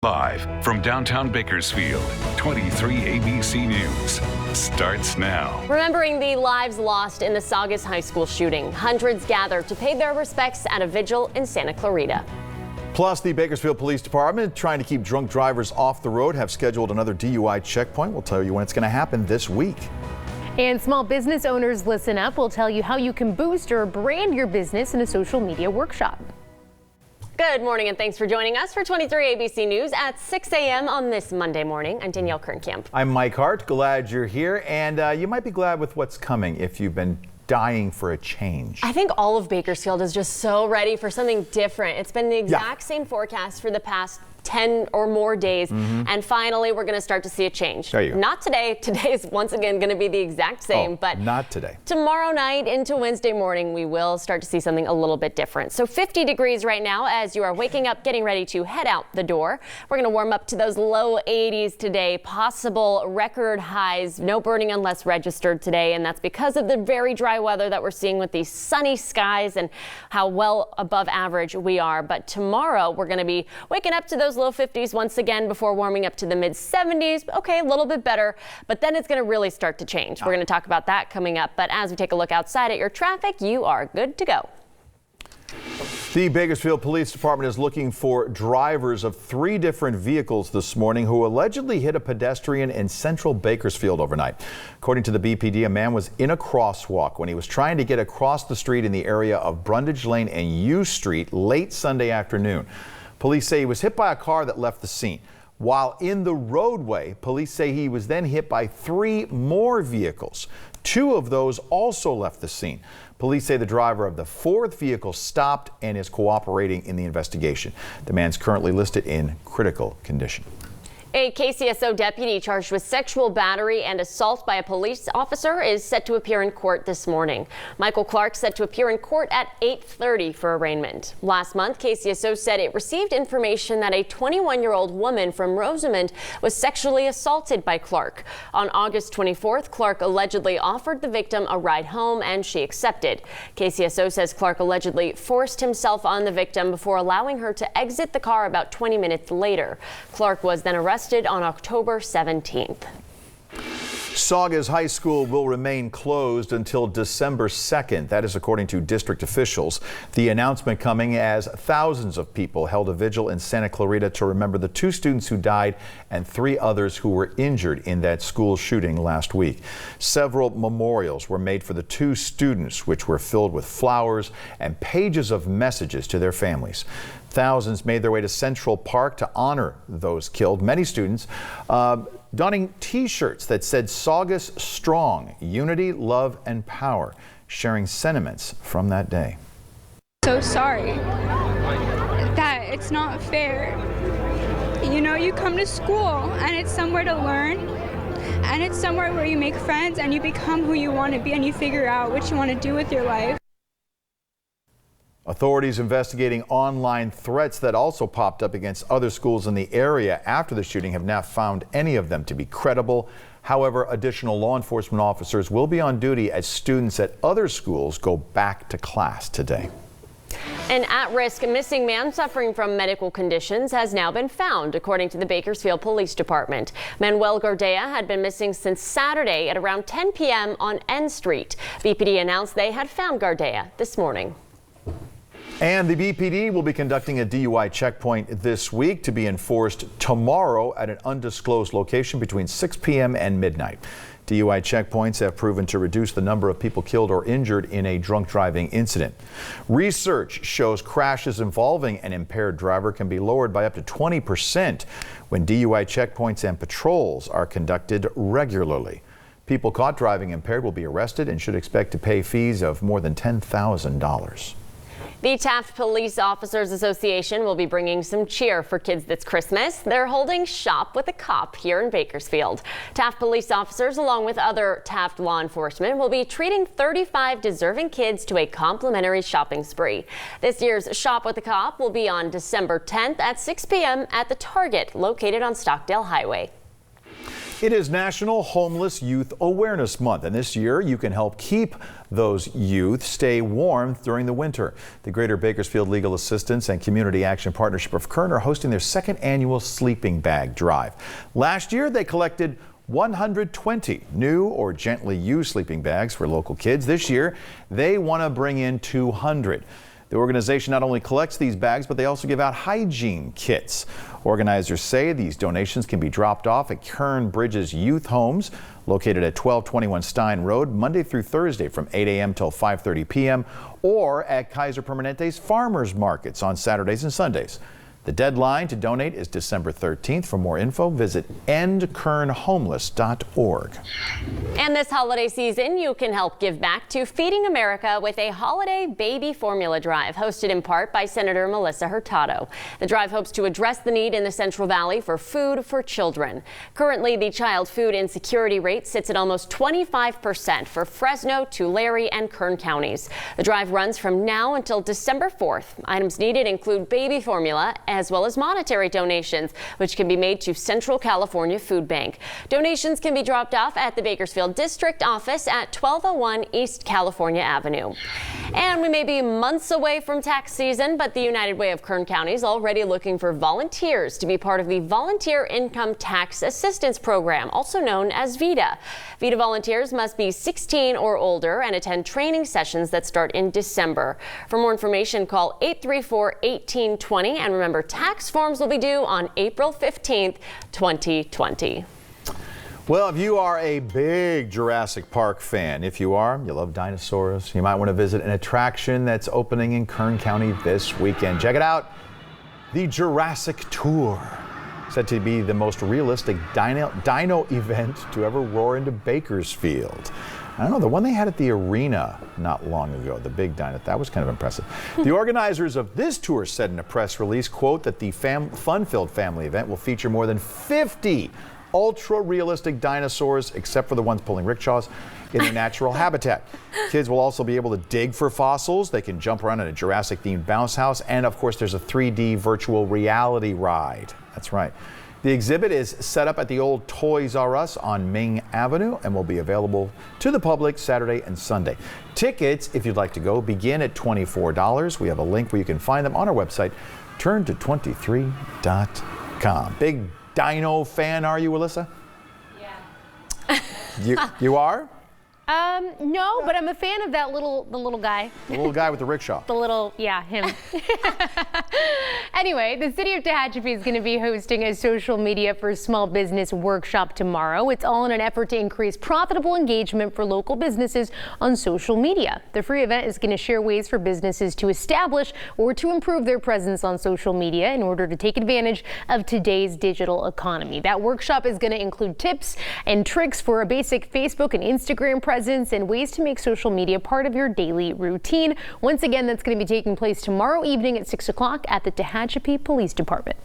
Live from downtown Bakersfield, 23 ABC News starts now. Remembering the lives lost in the Saugus High School shooting, hundreds gathered to pay their respects at a vigil in Santa Clarita. Plus, the Bakersfield Police Department, trying to keep drunk drivers off the road, have scheduled another DUI checkpoint. We'll tell you when it's going to happen this week. And small business owners, listen up. We'll tell you how you can boost or brand your business in a social media workshop. Good morning and thanks for joining us for 23 ABC News at 6 a.m. on this Monday morning. I'm Danielle Kern. I'm Mike Hart. Glad you're here, and you might be glad with what's coming if you've been dying for a change. I think all of Bakersfield is just so ready for something different. It's been the exact same forecast for the past 10 or more days, and finally we're going to start to see a change. There you go. Not today. Today is once again going to be the exact same, but not today. Tomorrow night into Wednesday morning, we will start to see something a little bit different. So 50 degrees right now as you are waking up, getting ready to head out the door. We're going to warm up to those low 80s today, possible record highs. No burning unless registered today, and that's because of the very dry weather that we're seeing with these sunny skies and how well above average we are. But tomorrow we're going to be waking up to those low 50s once again before warming up to the mid 70s. Okay, a little bit better, but then it's going to really start to change. We're going to talk about that coming up. But as we take a look outside at your traffic, you are good to go. The Bakersfield Police Department is looking for drivers of 3 different vehicles this morning who allegedly hit a pedestrian in Central Bakersfield overnight. According to the BPD, a man was in a crosswalk when he was trying to get across the street in the area of Brundage Lane and U Street late Sunday afternoon. Police say he was hit by a car that left the scene. While in the roadway, police say he was then hit by 3 more vehicles. 2 of those also left the scene. Police say the driver of the 4th vehicle stopped and is cooperating in the investigation. The man's currently listed in critical condition. A KCSO deputy charged with sexual battery and assault by a police officer is set to appear in court this morning. Michael Clark set to appear in court at 8:30 for arraignment. Last month, KCSO said it received information that a 21-year-old woman from Rosamond was sexually assaulted by Clark. On August 24th, Clark allegedly offered the victim a ride home and she accepted. KCSO says Clark allegedly forced himself on the victim before allowing her to exit the car about 20 minutes later. Clark was then arrested on October 17th. Saugus High School will remain closed until December 2nd. That is according to district officials. The announcement coming as thousands of people held a vigil in Santa Clarita to remember the 2 students who died and 3 others who were injured in that school shooting last week. Several memorials were made for the 2 students, which were filled with flowers and pages of messages to their families. Thousands made their way to Central Park to honor those killed. Many students donning T-shirts that said Saugus Strong, Unity, Love, and Power, sharing sentiments from that day. So sorry that it's not fair. You know, you come to school and it's somewhere to learn, and it's somewhere where you make friends and you become who you want to be and you figure out what you want to do with your life. Authorities investigating online threats that also popped up against other schools in the area after the shooting have not found any of them to be credible. However, additional law enforcement officers will be on duty as students at other schools go back to class today. An at-risk missing man suffering from medical conditions has now been found, according to the Bakersfield Police Department. Manuel Gardea had been missing since Saturday at around 10 p.m. on N Street. BPD announced they had found Gardea this morning. And the BPD will be conducting a DUI checkpoint this week to be enforced tomorrow at an undisclosed location between 6 p.m. and midnight. DUI checkpoints have proven to reduce the number of people killed or injured in a drunk driving incident. Research shows crashes involving an impaired driver can be lowered by up to 20% when DUI checkpoints and patrols are conducted regularly. People caught driving impaired will be arrested and should expect to pay fees of more than $10,000. The Taft Police Officers Association will be bringing some cheer for kids this Christmas. They're holding Shop with a Cop here in Bakersfield. Taft police officers, along with other Taft law enforcement, will be treating 35 deserving kids to a complimentary shopping spree. This year's Shop with a Cop will be on December 10th at 6 p.m. at the Target located on Stockdale Highway. It is National Homeless Youth Awareness Month, and this year you can help keep those youth stay warm during the winter. The Greater Bakersfield Legal Assistance and Community Action Partnership of Kern are hosting their second annual sleeping bag drive. Last year they collected 120 new or gently used sleeping bags for local kids. This year they want to bring in 200. The organization not only collects these bags, but they also give out hygiene kits. Organizers say these donations can be dropped off at Kern Bridges Youth Homes, located at 1221 Stein Road, Monday through Thursday from 8 a.m. till 5:30 p.m., or at Kaiser Permanente's farmers markets on Saturdays and Sundays. The deadline to donate is December 13th. For more info, visit endkernhomeless.org. And this holiday season, you can help give back to Feeding America with a holiday baby formula drive, hosted in part by Senator Melissa Hurtado. The drive hopes to address the need in the Central Valley for food for children. Currently, the child food insecurity rate sits at almost 25% for Fresno, Tulare, and Kern counties. The drive runs from now until December 4th. Items needed include baby formula, as well as monetary donations, which can be made to Central California Food Bank. Donations can be dropped off at the Bakersfield District Office at 1201 East California Avenue. And we may be months away from tax season, but the United Way of Kern County is already looking for volunteers to be part of the Volunteer Income Tax Assistance Program, also known as VITA. VITA volunteers must be 16 or older and attend training sessions that start in December. For more information, call 834-1820, and remember, tax forms will be due on April 15th, 2020. Well, if you are a big Jurassic Park fan, if you are, you love dinosaurs, you might want to visit an attraction that's opening in Kern County this weekend. Check it out, the Jurassic Tour. Said to be the most realistic dino event to ever roar into Bakersfield. I don't know, the one they had at the arena not long ago, the big dino, that was kind of impressive. The organizers of this tour said in a press release, quote, that the fun-filled family event will feature more than 50 ultra-realistic dinosaurs, except for the ones pulling rickshaws, in their natural habitat. Kids will also be able to dig for fossils. They can jump around in a Jurassic-themed bounce house. And of course, there's a 3D virtual reality ride. That's right. The exhibit is set up at the old Toys R Us on Ming Avenue and will be available to the public Saturday and Sunday. Tickets, if you'd like to go, begin at $24. We have a link where you can find them on our website, turnto23.com. Big dino fan, are you, Alyssa? Yeah. You are? No, but I'm a fan of that the little guy. The little guy with the rickshaw. Yeah, him. Anyway, the city of Tehachapi is going to be hosting a social media for small business workshop tomorrow. It's all in an effort to increase profitable engagement for local businesses on social media. The free event is going to share ways for businesses to establish or to improve their presence on social media in order to take advantage of today's digital economy. That workshop is going to include tips and tricks for a basic Facebook and Instagram presence and ways to make social media part of your daily routine. Once again, that's going to be taking place tomorrow evening at 6 o'clock at the Tehachapi Police Department.